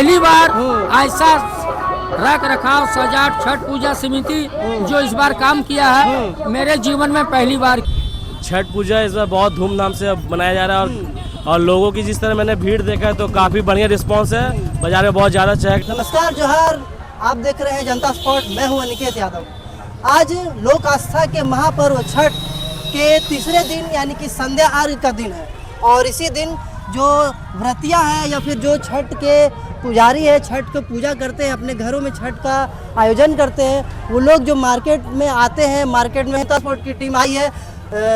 पहली बार ऐसा रख रखाव सजावट छठ पूजा समिति जो इस बार काम किया है, मेरे जीवन में पहली बार। छठ पूजा इस बार बहुत धूमधाम से मनाया जा रहा है और लोगों की जिस तरह मैंने भीड़ देखा है तो काफ़ी बढ़िया रिस्पांस है। बाजार में बहुत ज़्यादा चहक। नमस्कार, जोहार, आप देख रहे हैं जनता स्पॉट। मैं हूं अनिकेत यादव। आज लोक आस्था के महापर्व छठ के तीसरे दिन यानी कि संध्या अर्घ का दिन है और इसी दिन जो व्रतिया है या फिर जो छठ के पुजारी है, छठ को पूजा करते हैं, अपने घरों में छठ का आयोजन करते हैं, वो लोग जो मार्केट में आते हैं, मार्केट में जनता स्पॉट की टीम आई है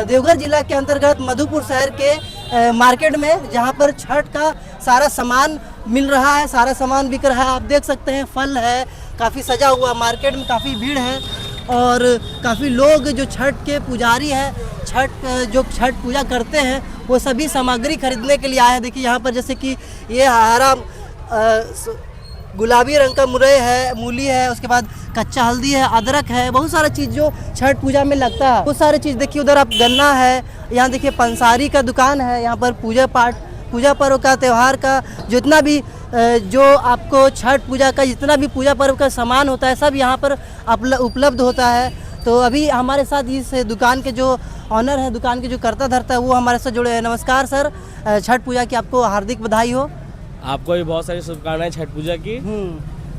देवघर जिला के अंतर्गत मधुपुर शहर के मार्केट में, जहां पर छठ का सारा सामान मिल रहा है, सारा सामान बिक रहा है। आप देख सकते हैं फल है, काफ़ी सजा हुआ मार्केट में, काफ़ी भीड़ है और काफ़ी लोग जो छठ के पुजारी हैं, छठ पूजा करते हैं, वो सभी सामग्री खरीदने के लिए आए हैं। देखिए यहाँ पर जैसे कि ये हरा गुलाबी रंग का मुरई है, मूली है, उसके बाद कच्चा हल्दी है, अदरक है, बहुत सारा चीज़ जो छठ पूजा में लगता है, बहुत सारी चीज़। देखिए उधर आप गन्ना है, यहाँ देखिए पंसारी का दुकान है, यहाँ पर पूजा पर्व का त्यौहार का जितना भी जो आपको छठ पूजा का जितना भी पूजा पर्व का सामान होता है सब यहाँ पर उपलब्ध होता है। तो अभी हमारे साथ इस दुकान के जो ऑनर है, दुकान के जो कर्ता धर्ता है, वो हमारे साथ जुड़े हैं। नमस्कार सर, छठ पूजा की आपको हार्दिक बधाई हो। आपको भी बहुत सारी शुभकामनाएं छठ पूजा की।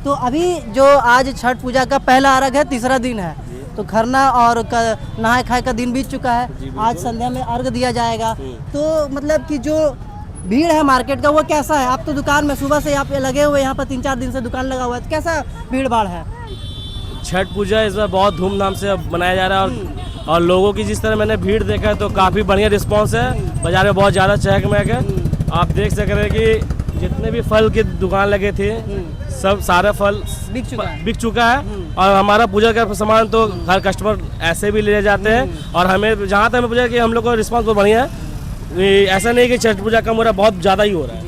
तो अभी जो आज छठ पूजा का पहला अर्घ है, तीसरा दिन है, तो खरना और नहाय खाए का दिन बीत चुका है। आज संध्या में अर्घ दिया जाएगा। तो मतलब कि जो भीड़ है मार्केट का वो कैसा है? आप तो दुकान में सुबह से यहाँ पे लगे हुए, यहाँ पर 3-4 दिन से दुकान लगा हुआ है, तो कैसा भीड़ भाड़ है? छठ पूजा इस बार बहुत धूमधाम से मनाया जा रहा है और लोगों की जिस तरह मैंने भीड़ देखा है तो काफ़ी बढ़िया रिस्पांस है। बाजार में बहुत ज़्यादा चहक महक है। आप देख सक रहे हैं कि जितने भी फल के दुकान लगे थे सब सारा फल बिक चुका है और हमारा पूजा का सामान तो हर कस्टमर ऐसे भी ले जाते हैं और हमें जहाँ तक हमें पूछा कि हम लोग का रिस्पांस बहुत बढ़िया है। ऐसा नहीं कि छठ पूजा कम हो रहा है, बहुत ज़्यादा ही हो रहा है।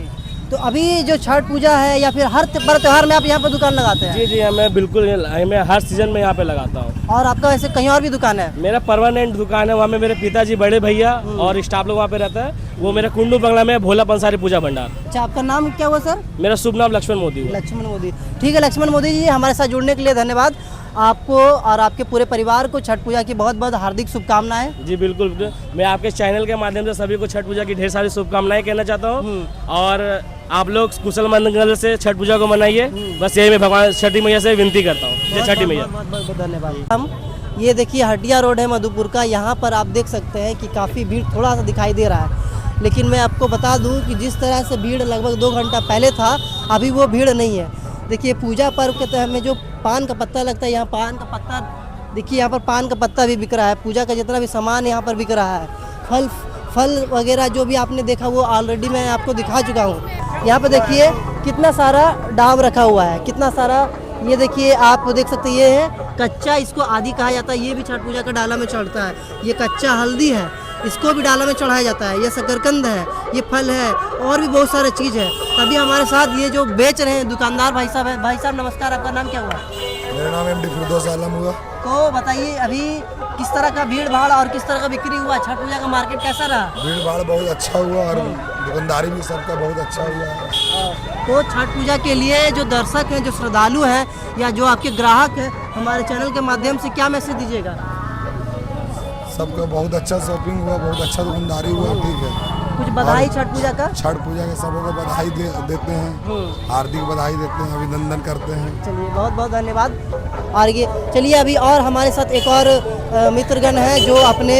तो अभी जो छठ पूजा है या फिर हर बड़े त्यौहार में आप यहाँ पर दुकान लगाते हैं? जी, मैं बिल्कुल, मैं हर सीजन में यहाँ पे लगाता हूँ। और आपका वैसे कहीं और भी दुकान है? मेरा परमानेंट दुकान है, वहाँ में मेरे पिताजी बड़े भैया और स्टाफ लोग वहाँ पे रहता है। वो मेरा कुंडू बंगला में भोला पंसारी पूजा भंडार। अच्छा, आपका नाम क्या हुआ सर? मेरा शुभ नाम लक्ष्मण मोदी। लक्ष्मण मोदी, ठीक है। लक्ष्मण मोदी जी, हमारे साथ जुड़ने के लिए धन्यवाद। आपको और आपके पूरे परिवार को छठ पूजा की बहुत बहुत हार्दिक शुभकामनाएं। जी बिल्कुल, मैं आपके चैनल के माध्यम से सभी को छठ पूजा की ढेर सारी शुभकामनाएं कहना चाहता हूँ और आप लोग कुशल मंगल से छठ पूजा को मनाइए। बस यही मैं भगवान छठी मैया से विनती करता हूँ। जय छठी मैया। बहुत धन्यवाद। हम ये देखिए हटिया रोड है मधुपुर का, यहाँ पर आप देख सकते हैं कि काफ़ी भीड़ थोड़ा सा दिखाई दे रहा है, लेकिन मैं आपको बता दूँ कि जिस तरह से भीड़ लगभग 2 घंटा पहले था, अभी वो भीड़ नहीं है। देखिए पूजा पर्व के तहत में जो पान का पत्ता लगता है, यहाँ पान का पत्ता देखिए, यहाँ पर पान का पत्ता भी बिक रहा है। पूजा का जितना भी सामान यहाँ पर बिक रहा है, फल वगैरह जो भी आपने देखा वो ऑलरेडी मैं आपको दिखा चुका हूँ। यहाँ पे देखिए कितना सारा डाब रखा हुआ है, कितना सारा। ये देखिए आप देख सकते हैं, ये है कच्चा, इसको आदि कहा जाता है। ये भी छठ पूजा का डाला में चढ़ता है। ये कच्चा हल्दी है, इसको भी डाला में चढ़ाया जाता है। ये शकरकंद है, ये फल है और भी बहुत सारे चीज़ है। तभी हमारे साथ ये जो बेच रहे हैं दुकानदार भाई साहब है। भाई साहब नमस्कार, आपका नाम क्या हुआ? मेरा नाम एमडी फिरदौस आलम हुआ। तो बताइए अभी किस तरह का भीड़ भाड़ और किस तरह का बिक्री हुआ? छठ पूजा का मार्केट कैसा रहा? भीड़ भाड़ बहुत अच्छा हुआ और दुकानदारी भी सबका बहुत अच्छा हुआ है। तो छठ पूजा के लिए जो दर्शक हैं, जो श्रद्धालु हैं या जो आपके ग्राहक हैं, हमारे चैनल के माध्यम से क्या मैसेज दीजिएगा? सबका बहुत अच्छा शॉपिंग हुआ, बहुत अच्छा दुकानदारी हुआ। ठीक है, कुछ बधाई छठ पूजा का? छठ पूजा के सबों को बधाई देते हैं, हार्दिक बधाई देते हैं, अभिनंदन करते हैं। चलिए बहुत बहुत धन्यवाद। और ये चलिए अभी और हमारे साथ एक और मित्रगण है जो अपने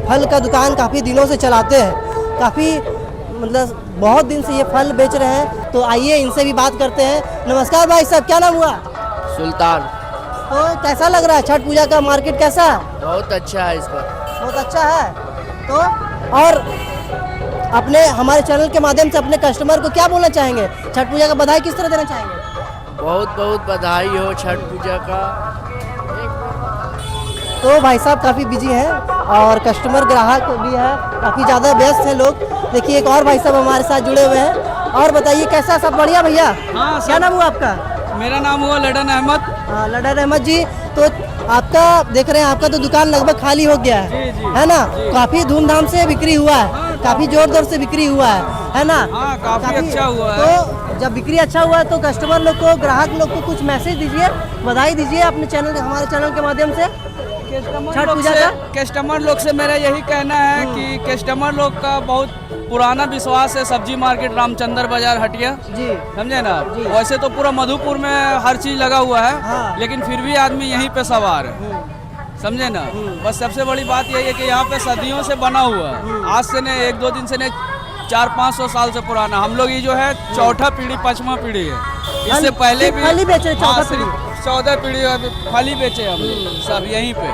फल का दुकान काफ़ी दिनों से चलाते हैं, काफ़ी मतलब बहुत दिन से ये फल बेच रहे हैं। तो आइए इनसे भी बात करते हैं। नमस्कार भाई साहब, क्या नाम हुआ? सुल्तान। तो कैसा लग रहा है छठ पूजा का मार्केट कैसा है? बहुत अच्छा है इस बार। बहुत अच्छा है। तो और अपने हमारे चैनल के माध्यम से अपने कस्टमर को क्या बोलना चाहेंगे? छठ पूजा का बधाई किस तरह देना चाहेंगे? बहुत बहुत बधाई हो छठ पूजा का। तो भाई साहब काफ़ी बिजी हैं और कस्टमर ग्राहक भी है, काफ़ी ज़्यादा व्यस्त हैं लोग। देखिए एक और भाई साहब हमारे साथ जुड़े हुए हैं। और बताइए कैसा, सब बढ़िया भैया? हाँ, क्या नाम हुआ आपका? मेरा नाम हुआ लडन अहमद। हाँ, लडन अहमद जी। तो आपका देख रहे हैं, आपका तो दुकान लगभग खाली हो गया है ना? काफ़ी धूमधाम से बिक्री हुआ है, काफ़ी जोर जोर से बिक्री हुआ है ना? हाँ, काफी अच्छा हुआ है। तो जब बिक्री अच्छा हुआ तो कस्टमर लोग को, ग्राहक लोग को कुछ मैसेज दीजिए, बधाई दीजिए अपने चैनल, हमारे चैनल के माध्यम से छठ पूजा का। कस्टमर लोग से मेरा यही कहना है कि कस्टमर लोग का बहुत पुराना विश्वास है सब्जी मार्केट रामचंद्र बाजार हटिया, जी समझे ना। जी। वैसे तो पूरा मधुपुर में हर चीज लगा हुआ है, हाँ। लेकिन फिर भी आदमी यहीं पे सवार है, समझे ना। बस सबसे बड़ी बात यही है कि यहाँ पे सदियों से बना हुआ है, आज से नहीं, 1-2 दिन से नहीं, 400-500 साल से पुराना। हम लोग ये जो है चौथा पीढ़ी 5वां पीढ़ी है, इससे पहले भी फली बेचे, चौथा पीढ़ी। 14 पीढ़ी फली बेचे हम लोग सब यहीं पे।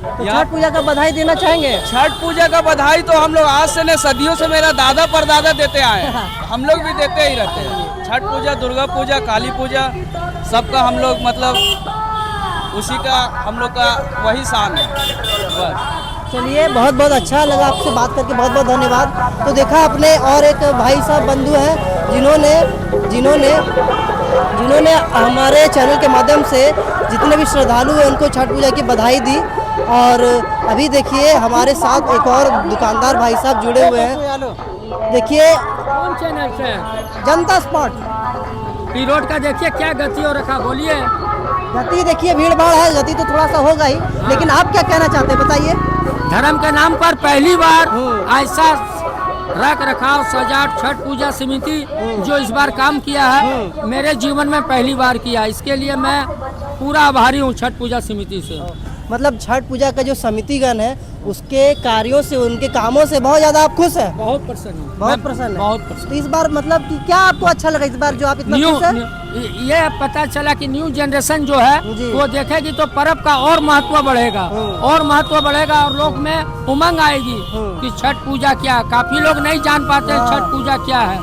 तो छठ पूजा का बधाई देना चाहेंगे? छठ पूजा का बधाई तो हम लोग आज से नहीं, सदियों से मेरा दादा परदादा देते आए हैं, हम लोग भी देते ही रहते हैं। छठ पूजा, दुर्गा पूजा, काली पूजा, सबका हम लोग मतलब उसी का हम लोग का वही शान है बस। चलिए, बहुत बहुत अच्छा लगा आपसे बात करके, बहुत बहुत धन्यवाद। तो देखा आपने, और एक भाई साहब बंधु हैं जिन्होंने हमारे चैनल के माध्यम से जितने भी श्रद्धालु हैं उनको छठ पूजा की बधाई दी। और अभी देखिए हमारे साथ एक और दुकानदार भाई साहब जुड़े हुए हैं। देखिए, कौन चैनल से? जनता स्पॉट। पी रोड का देखिए क्या गति हो रखा, बोलिए। गति देखिए, भीड़ भाड़ है, गति तो थोड़ा सा होगा ही, लेकिन आप क्या कहना चाहते हैं बताइए? धर्म के नाम पर पहली बार ऐसा रख रखाव सजावट छठ पूजा समिति जो इस बार काम किया है, मेरे जीवन में पहली बार किया। इसके लिए मैं पूरा आभारी हूँ छठ पूजा समिति से। मतलब छठ पूजा का जो समितिगण है उसके कार्यों से, उनके कामों से बहुत ज्यादा आप खुश हैं? बहुत प्रसन्न हूँ, बहुत प्रसन्न है। बहुत प्रसन्न। तो इस बार मतलब कि क्या आपको अच्छा लगा इस बार जो आप इतना खुश हैं? ये पता चला कि न्यू जनरेशन जो है जी। वो देखेगी तो पर्व का और महत्व बढ़ेगा, और महत्व बढ़ेगा, और लोग में उमंग आएगी कि छठ पूजा क्या। काफी लोग नहीं जान पाते हैं छठ पूजा क्या है।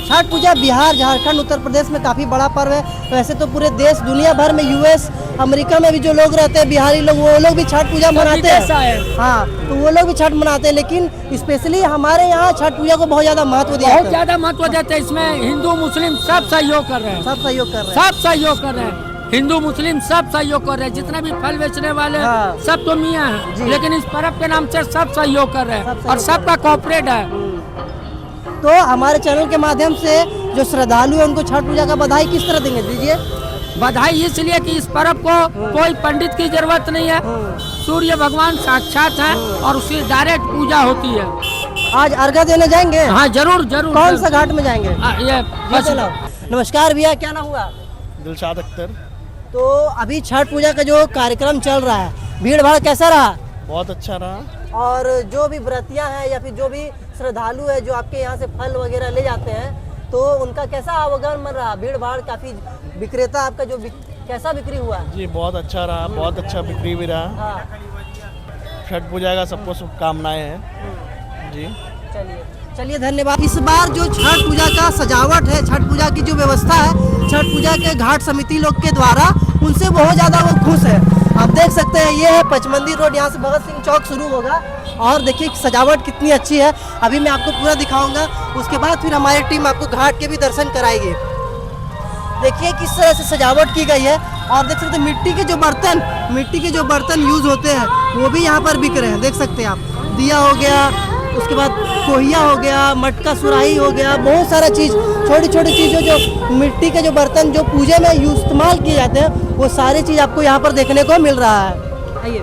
छठ पूजा बिहार, झारखंड, उत्तर प्रदेश में काफी बड़ा पर्व है। वैसे तो पूरे देश, दुनिया भर में, यूएस, अमेरिका में भी जो लोग रहते हैं बिहारी लोग, वो लोग भी छठ पूजा मनाते हैं। हाँ, तो वो लोग भी छठ मनाते हैं, लेकिन स्पेशली हमारे यहाँ छठ पूजा को बहुत ज्यादा महत्व दिया बहुत ज्यादा महत्व देते हैं। इसमें हिंदू मुस्लिम सब सहयोग कर रहे हैं, सब सहयोग कर रहे हैं। सब सहयोग कर रहे हैं। हिंदू मुस्लिम सब सहयोग कर रहे हैं। जितने भी फल बेचने वाले हाँ। सब तो मियाँ हैं, लेकिन इस पर्व के नाम से सब सहयोग कर रहे हैं और सबका कोऑपरेट है। तो हमारे चैनल के माध्यम से जो श्रद्धालु है उनको छठ पूजा का बधाई किस तरह देंगे? दीजिए बधाई इसलिए कि इस पर्व को कोई पंडित की जरूरत नहीं है, सूर्य भगवान साक्षात है और उसकी डायरेक्ट पूजा होती है। आज अर्घा देने जाएंगे? हाँ, जरूर जरूर। कौन सा घाट में जाएंगे? ये बस। नमस्कार भैया, क्या नाम हुआ? दिलशाद अख्तर। तो अभी छठ पूजा का जो कार्यक्रम चल रहा है, भीड़ भाड़ कैसा रहा? बहुत अच्छा रहा। और जो भी व्रतियां हैं या फिर जो भी श्रद्धालु है जो आपके यहाँ से फल वगैरह ले जाते हैं, तो उनका कैसा आवागमन रहा? भीड़ भाड़ काफी, विक्रेता आपका जो कैसा बिक्री हुआ? जी बहुत अच्छा रहा, बहुत अच्छा बिक्री भी रहा। हाँ, छठ पूजा का सबको शुभकामनाएं हैं जी। चलिए धन्यवाद। इस बार जो छठ पूजा का सजावट है, छठ पूजा की जो व्यवस्था है, छठ पूजा के घाट समिति लोग के द्वारा, उनसे बहुत ज़्यादा वो खुश है। आप देख सकते हैं ये है पचमंदी रोड, यहाँ से भगत सिंह चौक शुरू होगा, और देखिए सजावट कितनी अच्छी है। अभी मैं आपको पूरा दिखाऊंगा, उसके बाद फिर हमारी टीम आपको घाट के भी दर्शन कराएगी। देखिए किस तरह से सजावट की गई है, और देख सकते हैं मिट्टी के जो बर्तन यूज होते हैं वो भी यहाँ पर बिक रहे हैं। देख सकते हैं आप, दिया हो गया, उसके बाद कोहिया हो गया, मटका सुराही हो गया, बहुत सारा चीज़, छोटी छोटी चीज़ें जो मिट्टी के जो बर्तन जो पूजे में इस्तेमाल किए जाते हैं, वो सारी चीज़ आपको यहाँ पर देखने को मिल रहा है। आइए,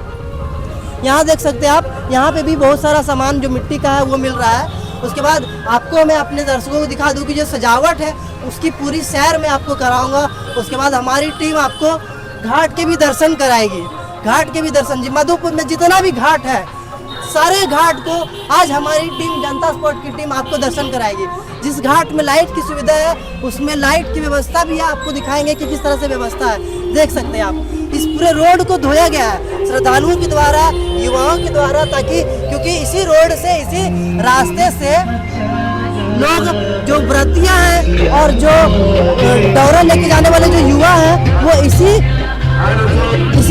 यहाँ देख सकते हैं आप, यहाँ पे भी बहुत सारा सामान जो मिट्टी का है वो मिल रहा है। उसके बाद आपको मैं अपने दर्शकों को दिखा दूँ कि जो सजावट है उसकी पूरी सैर में आपको कराऊंगा। उसके बाद हमारी टीम आपको घाट के भी दर्शन कराएगी, घाट के भी दर्शन। जी, मधुपुर में जितना भी घाट है, सारे घाट को आज हमारी टीम, जनता स्पॉट की टीम आपको दर्शन कराएगी। जिस घाट में लाइट की सुविधा है उसमें लाइट की व्यवस्था भी है, आपको दिखाएंगे कि किस तरह से व्यवस्था है। देख सकते हैं आप, इस पूरे रोड को धोया गया है श्रद्धालुओं के द्वारा, युवाओं के द्वारा, ताकि क्योंकि इसी रोड से, इसी रास्ते से लोग जो व्रतियां हैं और जो दौरा लेके जाने वाले जो युवा हैं वो इसी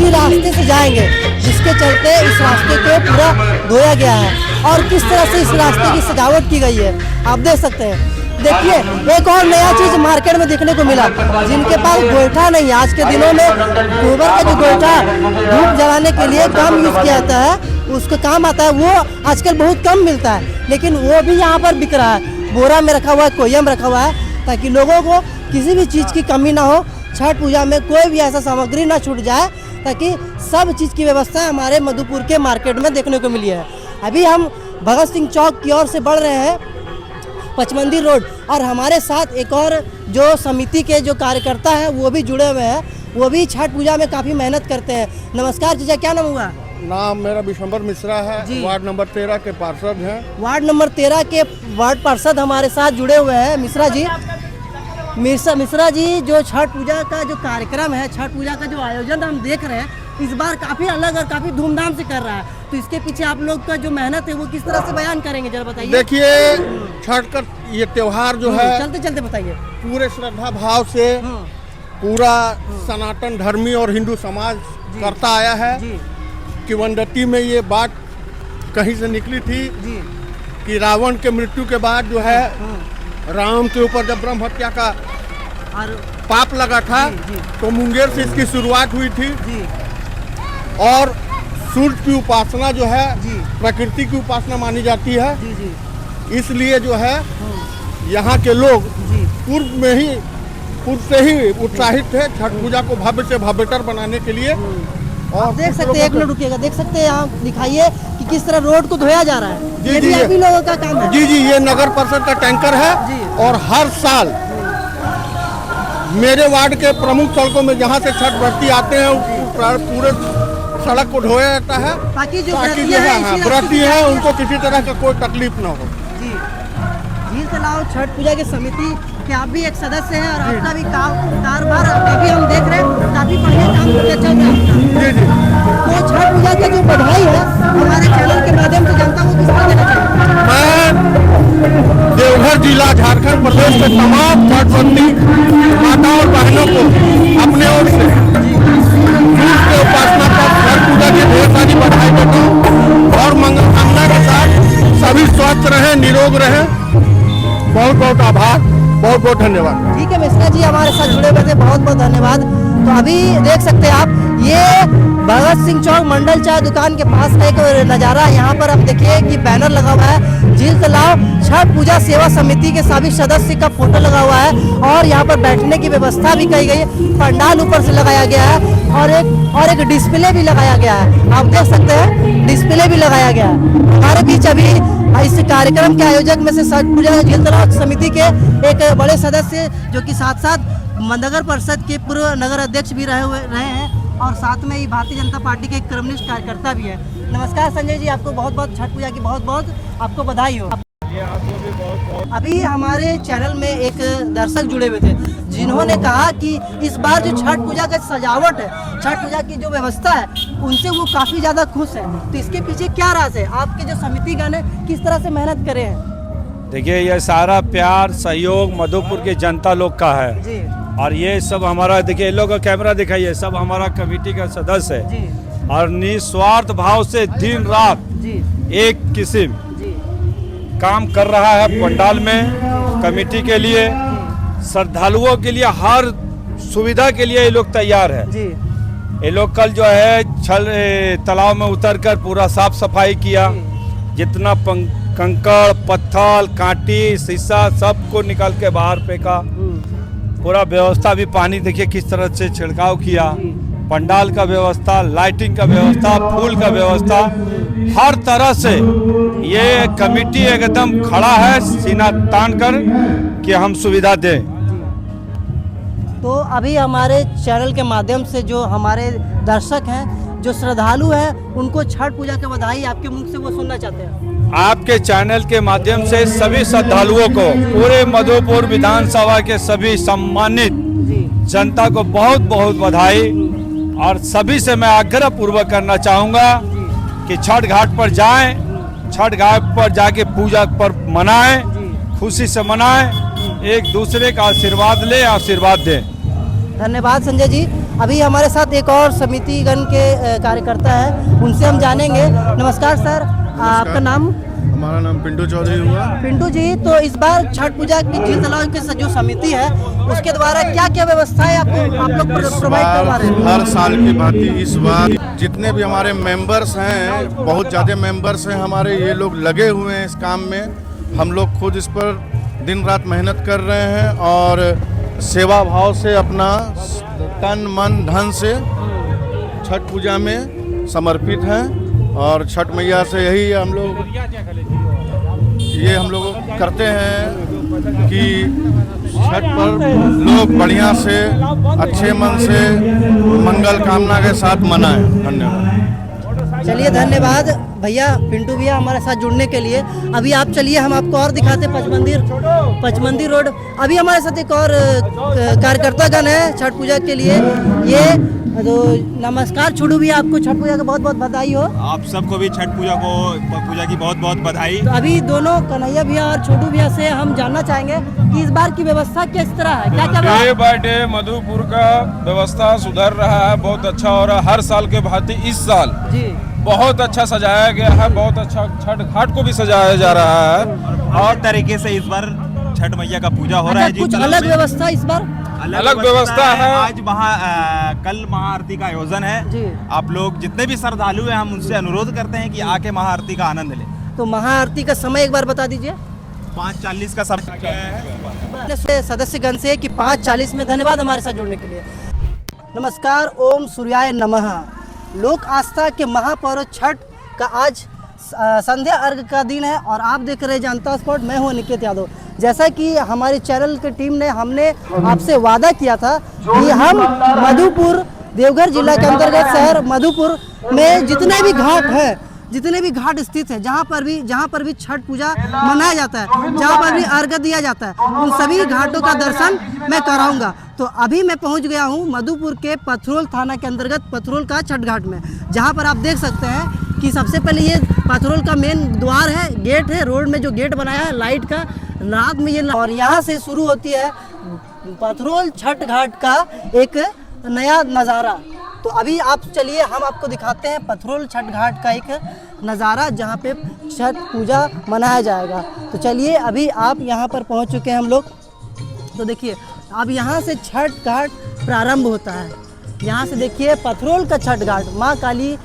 रास्ते से जाएंगे, जिसके चलते इस रास्ते को पूरा धोया गया है। और किस तरह से इस रास्ते की सजावट की गई है आप देख सकते हैं। देखिए, एक और नया चीज मार्केट में देखने को मिला, जिनके पास गोईठा नहीं है, आज के दिनों में गोबर का जो गोईठा धूप जलाने के लिए काम यूज किया जाता है, उसका काम आता है, वो आजकल बहुत कम मिलता है, लेकिन वो भी यहाँ पर बिक रहा है। बोरा में रखा हुआ है, कोयम रखा हुआ है, ताकि लोगों को किसी भी चीज़ की कमी ना हो। छठ पूजा में कोई भी ऐसा सामग्री ना छूट जाए, ताकि सब चीज़ की व्यवस्था हमारे मधुपुर के मार्केट में देखने को मिली है। अभी हम भगत सिंह चौक की ओर से बढ़ रहे हैं पचमंदी रोड, और हमारे साथ एक और जो समिति के जो कार्यकर्ता हैं वो भी जुड़े हुए हैं, वो भी छठ पूजा में काफ़ी मेहनत करते हैं। नमस्कार जीजा, क्या नाम हुआ? नाम मेरा विशंबर मिश्रा है, जी। वार्ड नंबर 13 के पार्षद हैं। वार्ड नंबर 13 के वार्ड पार्षद हमारे साथ जुड़े हुए हैं मिश्रा जी। मिश्रा जी, जो छठ पूजा का जो कार्यक्रम है, छठ पूजा का जो आयोजन हम देख रहे हैं, इस बार काफ़ी अलग और काफ़ी धूमधाम से कर रहा है, तो इसके पीछे आप लोग का जो मेहनत है वो किस तरह से बयान करेंगे, जरा बताइए। देखिए, छठ का ये त्योहार जो है चलते चलते बताइए। पूरे श्रद्धा भाव से पूरा सनातन धर्मी और हिंदू समाज करता आया है। जी किवंदती में ये बात कहीं से निकली थी जी कि रावण के मृत्यु के बाद जो है राम के ऊपर जब ब्रह्म हत्या का और पाप लगा था, जी। तो मुंगेर से इसकी शुरुआत हुई थी। जी और सूर्य की उपासना जो है जी। प्रकृति की उपासना मानी जाती है, जी जी इसलिए जो है यहाँ के लोग जी पूर्व से ही उत्साहित थे छठ पूजा को भव्य से भव्यतर बनाने के लिए। आप देख सकते हैं, एक मिनट रुकिएगा, देख सकते हैं यहाँ दिखाइए कि किस तरह रोड को धोया जा रहा है। जी, ये जी, भी ये- आप ही लोगों का काम है। जी, ये नगर परिषद का टैंकर जी। है और हर साल मेरे वार्ड के प्रमुख सड़कों में जहाँ से छठ व्रती आते हैं पूरे सड़क को धोया जाता है, ताकि जो ताकि व्रती जो है, है इसी व्रती रास्ते है से- उनको किसी तरह का कोई तकलीफ ना हो। जी झील तालाब छठ पूजा की समिति के आप भी एक सदस्य हैं, और आपका भी कारोबार काफी हम देख रहे हैं, काफी बढ़िया काम करके चल रहा है। जी जी, तो छठ पूजा का जो बधाई है हमारे चैनल के माध्यम से जनता को किस तरह देना चाहिए? मैं देवघर जिला झारखंड प्रदेश के तमाम छठ व्रती माताओं और बहनों को अपने ओर से सूर्य के उपासना पर छठ पूजा की ढेर सारी बधाई देता हूँ और मंगल कामना के साथ सभी स्वस्थ रहें, निरोग रहें। बहुत बहुत आभार, बहुत बहुत धन्यवाद। ठीक है मिश्रा जी, हमारे साथ जुड़े हुए थे, बहुत बहुत धन्यवाद। तो अभी देख सकते हैं आप, ये भगत सिंह चौक मंडल चाय दुकान के पास का एक नज़ारा। यहाँ पर आप देखिए कि बैनर लगा हुआ है, झील तालाब छठ पूजा सेवा समिति के सभी सदस्य का फोटो लगा हुआ है, और यहाँ पर बैठने की व्यवस्था भी की गई है। पंडाल ऊपर से लगाया गया है, और एक डिस्प्ले भी लगाया गया है। आप देख सकते हैं, डिस्प्ले भी लगाया गया है। हमारे बीच अभी इस कार्यक्रम के आयोजक में से छठ पूजा झील तालाब समिति के एक बड़े सदस्य, जो कि साथ साथ नगर परिषद के पूर्व नगर अध्यक्ष भी रहे हैं, और साथ में ही भारतीय जनता पार्टी के एक कर्मनिष्ठ कार्यकर्ता भी है। नमस्कार संजय जी, आपको बहुत बहुत छठ पूजा की बहुत बहुत आपको बधाई हो। अभी हमारे चैनल में एक दर्शक जुड़े हुए थे, जिन्होंने कहा कि इस बार जो छठ पूजा का सजावट है, छठ पूजा की जो व्यवस्था है, उनसे वो काफ़ी ज़्यादा खुश है। तो इसके पीछे क्या राज है? आपके जो समिति गण है किस तरह से मेहनत करे हैं? देखिए, ये सारा प्यार सहयोग मधुपुर की जनता लोग का है जी और ये सब हमारा, देखिए लोग का कैमरा दिखाइए, सब हमारा कमेटी का सदस्य है जी और निस्वार्थ भाव से दिन रात जी एक किस्म जी काम कर रहा है। पंडाल में कमेटी के लिए, श्रद्धालुओं के लिए, हर सुविधा के लिए ये लोग तैयार है। जी ये लोग कल जो है तालाब में उतरकर पूरा साफ सफाई किया, जितना कंकड़ पत्थर कांटी शीशा सबको निकाल के बाहर फेंका। पूरा व्यवस्था भी, पानी देखिए किस तरह से छिड़काव किया, पंडाल का व्यवस्था, लाइटिंग का व्यवस्था, फूल का व्यवस्था, हर तरह से ये कमेटी एकदम खड़ा है सीना तान कर कि हम सुविधा दें। तो अभी हमारे चैनल के माध्यम से जो हमारे दर्शक हैं, जो श्रद्धालु हैं, उनको छठ पूजा की बधाई आपके मुख से वो सुनना चाहते हैं। आपके चैनल के माध्यम से सभी श्रद्धालुओं को, पूरे मधुपुर विधानसभा के सभी सम्मानित जनता को बहुत बहुत बधाई, और सभी से मैं आग्रह पूर्वक करना चाहूँगा कि छठ घाट पर जाएं, छठ घाट पर जाके पूजा पर मनाएं, खुशी से मनाएं, एक दूसरे का आशीर्वाद लें, आशीर्वाद दें। धन्यवाद संजय जी। अभी हमारे साथ एक और समितिगण के कार्यकर्ता हैं, उनसे हम जानेंगे। नमस्कार सर, आपका नाम? हमारा नाम पिंटू चौधरी हुआ। पिंटू जी, तो इस बार छठ पूजा की झील तालाब की जो समिति है, उसके द्वारा क्या क्या व्यवस्थाएं आप लोग प्रोवाइड करवा रहे हैं? हर साल की भांति इस बार जितने भी हमारे मेंबर्स हैं, बहुत ज़्यादा मेंबर्स हैं हमारे, ये लोग लगे हुए हैं इस काम में। हम लोग खुद इस पर दिन रात मेहनत कर रहे हैं और सेवा भाव से अपना तन मन धन से छठ पूजा में समर्पित हैं। और छठ मैया से यही हम लोग करते हैं कि छठ पर लोग बढ़िया से अच्छे मन से मंगल कामना के साथ मनाएं। धन्यवाद। चलिए धन्यवाद भैया, पिंटू भैया हमारे साथ जुड़ने के लिए। अभी आप चलिए, हम आपको और दिखाते हैं पचमंदिर रोड। अभी हमारे साथ एक और कार्यकर्तागण है छठ पूजा के लिए। ये तो नमस्कार छोटू भैया, आपको छठ पूजा का बहुत बहुत बधाई हो। आप सबको भी छठ पूजा की बहुत बहुत बधाई। तो अभी दोनों कन्हैया भैया और छोटू भैया से हम जानना चाहेंगे कि इस बार की व्यवस्था किस तरह है, क्या क्या डे बाय डे मधुपुर का व्यवस्था सुधर रहा है, बहुत अच्छा हो रहा है। हर साल के भांति इस साल जी बहुत अच्छा सजाया गया है, बहुत अच्छा छठ घाट को भी सजाया जा रहा है और तरीके से इस बार छठ मैया का पूजा हो रहा है। कुछ अलग व्यवस्था इस बार अलग व्यवस्था है। आज कल महाआरती का आयोजन है। आप लोग जितने भी श्रद्धालु हैं, हम उनसे अनुरोध करते हैं कि आके महाआरती का आनंद लें। तो महाआरती का समय एक बार बता दीजिए। 5:40 का समय है सदस्यगण से कि 5:40 में। धन्यवाद हमारे साथ जुड़ने के लिए। नमस्कार, ओम सूर्याय नमः। लोक आस्था के महापर्व छठ का आज संध्या अर्घ का दिन है और आप देख रहे हैं जनता स्पॉट। मैं हूं अनिकेत यादव। जैसा कि हमारी चैनल की टीम ने हमने आपसे वादा किया था कि हम मधुपुर देवघर जिला के अंतर्गत शहर मधुपुर में जितने भी घाट हैं, जितने भी घाट स्थित है, जहाँ पर भी छठ पूजा मनाया जाता है, जहाँ पर भी अर्घ दिया जाता है, उन सभी घाटों का दर्शन मैं कराऊंगा। तो अभी मैं पहुँच गया हूँ मधुपुर के पथरोल थाना के अंतर्गत पथरोल का छठ घाट में, जहाँ पर आप देख सकते हैं कि सबसे पहले ये पथरोल का मेन द्वार है, गेट है, रोड में जो गेट बनाया है लाइट का, रात में ये, और यहाँ से शुरू होती है पथरोल छठ घाट का एक नया नज़ारा। तो अभी आप चलिए, हम आपको दिखाते हैं पथरोल छठ घाट का एक नज़ारा जहाँ पे छठ पूजा मनाया जाएगा। तो चलिए, अभी आप यहाँ पर पहुँच चुके हैं हम लोग। तो देखिए, अब यहाँ से छठ घाट प्रारंभ होता है। यहाँ से देखिए पथरोल का छठ घाट, माँ काली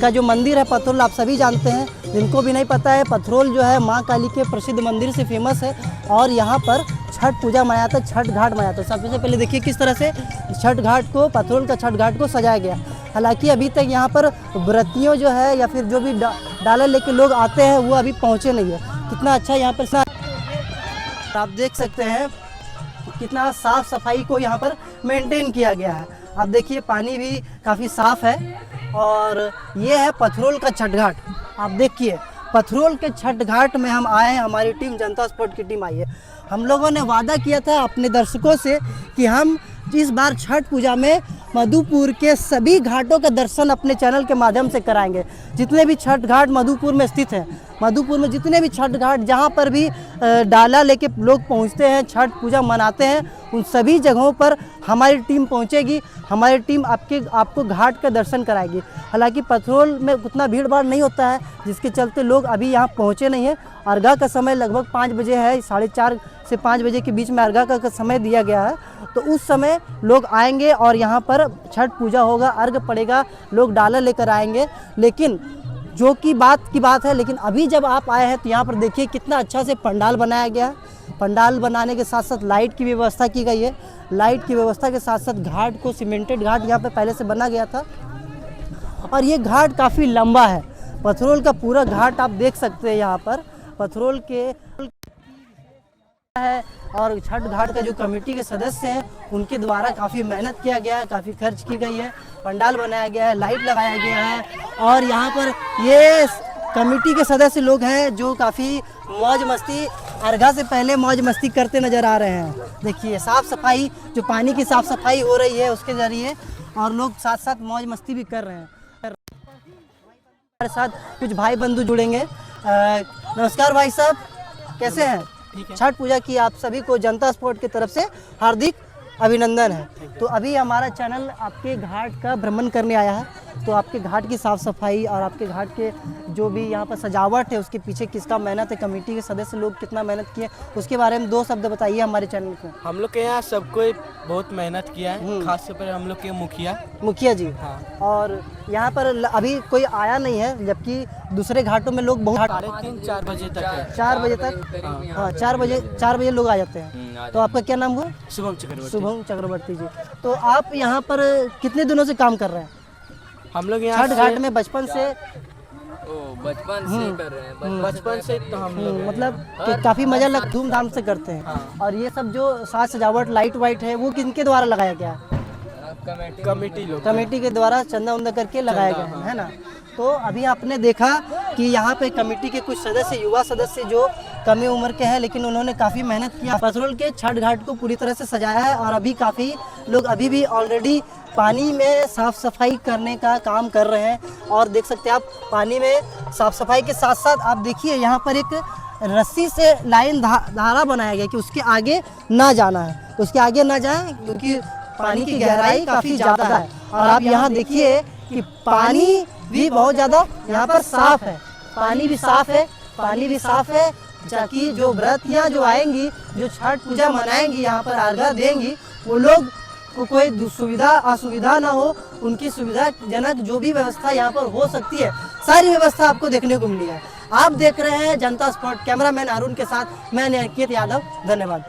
का जो मंदिर है पथरोल, आप सभी जानते हैं। जिनको भी नहीं पता है, पथरोल जो है माँ काली के प्रसिद्ध मंदिर से फेमस है और यहाँ पर छठ पूजा मनाया था, छठ घाट मनाया था। सबसे पहले देखिए किस तरह से छठ घाट को, पथरोल का छठ घाट को सजाया गया। हालांकि अभी तक यहाँ पर व्रतियों जो है या फिर जो भी डाला लेके लोग आते हैं वो अभी पहुँचे नहीं है। कितना अच्छा यहाँ पर आप देख सकते हैं कितना साफ सफाई को यहाँ पर मेंटेन किया गया है। आप देखिए पानी भी काफ़ी साफ है और ये है पथरोल का छठ घाट। आप देखिए पथरोल के छठ घाट में हम आए हैं, हमारी टीम जनता स्पॉट की टीम आई है। हम लोगों ने वादा किया था अपने दर्शकों से कि हम इस बार छठ पूजा में मधुपुर के सभी घाटों का दर्शन अपने चैनल के माध्यम से कराएंगे। जितने भी छठ घाट मधुपुर में स्थित हैं, मधुपुर में जितने भी छठ घाट जहाँ पर भी डाला लेके लोग पहुँचते हैं, छठ पूजा मनाते हैं, उन सभी जगहों पर हमारी टीम पहुँचेगी। हमारी टीम आपको घाट का दर्शन कराएगी। हालांकि पथरोल में उतना भीड़ भाड़ नहीं होता है, जिसके चलते लोग अभी यहाँ पहुँचे नहीं हैं। अर्घा का समय लगभग 5 बजे है, 4:30 से 5 बजे के बीच में अर्घा का समय दिया गया है। तो उस समय लोग आएंगे और यहाँ पर छठ पूजा होगा, अर्घ पड़ेगा, लोग डाला लेकर आएंगे। लेकिन जो की बात है, लेकिन अभी जब आप आए हैं तो यहाँ पर देखिए कितना अच्छा से पंडाल बनाया गया है। पंडाल बनाने के साथ साथ लाइट की व्यवस्था की गई है। लाइट की व्यवस्था के साथ साथ घाट को, सीमेंटेड घाट यहाँ पे पहले से बना गया था और ये घाट काफ़ी लंबा है। पथरोल का पूरा घाट आप देख सकते हैं यहाँ पर पथरोल के है। और छठ घाट का जो कमेटी के सदस्य हैं उनके द्वारा काफ़ी मेहनत किया गया है, काफ़ी खर्च की गई है, पंडाल बनाया गया है, लाइट लगाया गया है। और यहाँ पर ये कमेटी के सदस्य लोग हैं जो काफ़ी मौज मस्ती, अर्घा से पहले मौज मस्ती करते नज़र आ रहे हैं। देखिए साफ़ सफाई, जो पानी की साफ़ सफाई हो रही है उसके ज़रिए, और लोग साथ साथ मौज मस्ती भी कर रहे हैं। हमारे साथ कुछ भाई बंधु जुड़ेंगे। नमस्कार भाई साहब, कैसे हैं? छठ पूजा की आप सभी को जनता स्पॉट की तरफ से हार्दिक अभिनंदन है। तो अभी हमारा चैनल आपके घाट का भ्रमण करने आया है तो आपके घाट की साफ़ सफाई और आपके घाट के जो भी यहाँ पर सजावट है उसके पीछे किसका मेहनत है, कमेटी के सदस्य लोग कितना मेहनत किए, उसके बारे में 2 शब्द बताइए हमारे चैनल पे। हम लोग के यहाँ सबको बहुत मेहनत किया है, खास तौर पर हम लोग के मुखिया जी। हाँ। और यहाँ पर अभी कोई आया नहीं है, जबकि दूसरे घाटों में लोग बहुत 3-4 बजे तक है। 4 बजे तक, हाँ 4 बजे लोग आ जाते हैं। तो आपका क्या नाम हुआ? शुभम चक्रवर्ती जी। तो आप यहाँ पर कितने दिनों से काम कर रहे हैं? हम लोग यहाँ छठ घाट में बचपन से बचपन से कर रहे हैं, बचपन से तो हम लोग मतलब कि काफ़ी मज़ा लग धूमधाम से करते हैं। और ये सब जो साज सजावट लाइट वाइट है वो किनके द्वारा लगाया गया है? कमेटी के द्वारा चंदा उंदा करके लगाया गया है ना। तो अभी आपने देखा कि यहाँ पे कमेटी के कुछ सदस्य, युवा सदस्य जो कम उम्र के हैं, लेकिन उन्होंने काफ़ी मेहनत किया, पसरोल के छठ घाट को पूरी तरह से सजाया है। और अभी काफ़ी लोग अभी भी ऑलरेडी पानी में साफ़ सफाई करने का काम कर रहे हैं। और देख सकते हैं आप पानी में साफ़ सफाई के साथ साथ आप देखिए यहाँ पर एक रस्सी से लाइन धारा बनाया गया कि उसके आगे ना जाना है, उसके आगे ना जाए, क्योंकि पानी की गहराई काफ़ी ज़्यादा है। और आप यहाँ देखिए कि पानी भी बहुत ज़्यादा यहाँ पर साफ है, पानी भी साफ है, ताकि जो व्रतियाँ जो आएंगी, जो छठ पूजा मनाएंगी, यहाँ पर अर्घा देंगी, वो लोग को कोई सुविधा असुविधा ना हो, उनकी सुविधाजनक जो भी व्यवस्था यहाँ पर हो सकती है, सारी व्यवस्था आपको देखने को मिली है। आप देख रहे हैं जनता स्पॉट, कैमरामैन अरुण के साथ मैं अंकित यादव, धन्यवाद।